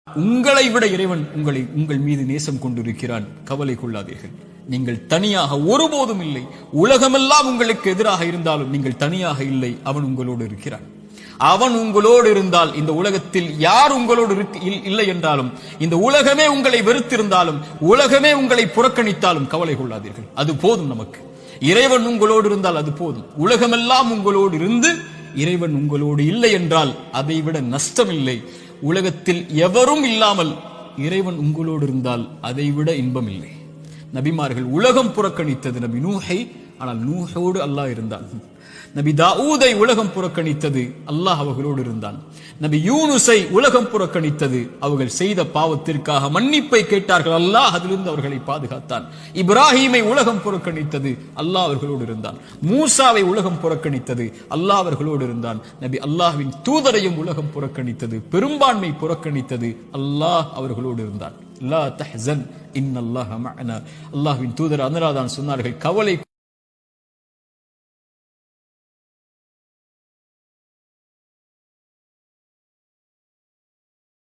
உங்களை விட இறைவன் உங்கள் மீது நேசம் கொண்டிருக்கிறான், கவலை கொள்ளாதீர்கள். நீங்கள் தனியாக ஒருபோதும் இல்லை. உலகமெல்லாம் உங்களுக்கு எதிராக இருந்தாலும் நீங்கள் தனியாக இல்லை. அவன் உங்களோடு இருக்கிறான். அவன் உங்களோடு இருந்தால் இந்த உலகத்தில் யார் உங்களோடு இல்லை என்றாலும், இந்த உலகமே உங்களை வெறுத்திருந்தாலும், உலகமே உங்களை புறக்கணித்தாலும் கவலை கொள்ளாதீர்கள். அது போதும் நமக்கு. இறைவன் உங்களோடு இருந்தால் அது போதும். உலகமெல்லாம் உங்களோடு இருந்து இறைவன் உங்களோடு இல்லை என்றால் அதை விட நஷ்டம் இல்லை. உலகத்தில் எவரும் இல்லாமல் இறைவன் உங்களோடு இருந்தால் அதை விட இன்பம் இல்லை. நபிமார்கள் உலகம் புறக்கணித்தது நபி நூஹை, ஆனால் நூஹோடு அல்லாஹ் இருந்தான். நபி தாவூதை உலகம் புறக்கணித்தது, அல்லாஹ் அவர்களோடு இருந்தான். நபி யூனுஸை உலகம் புறக்கணித்தது, அவர்கள் செய்த பாவத்திற்காக மன்னிப்பை கேட்டார்கள், அல்லாஹ் அதிலிருந்து அவர்களை பாதுகாத்தான். இப்ராஹீமை உலகம் புறக்கணித்தது, அல்லாஹ் அவர்களோடு இருந்தான். மூசாவை உலகம் புறக்கணித்தது, அல்லாஹ் அவர்களோடு இருந்தான். நபி அல்லாஹ்வின் தூதரையும் உலகம் புறக்கணித்தது, பெரும்பான்மை புறக்கணித்தது, அல்லாஹ் அவர்களோடு இருந்தான். லா தஹ்சன் இன்னல்லாஹ மஅனா. அல்லாஹ்வின் தூதர் அதனால்தான் சொன்னார்கள், கவலை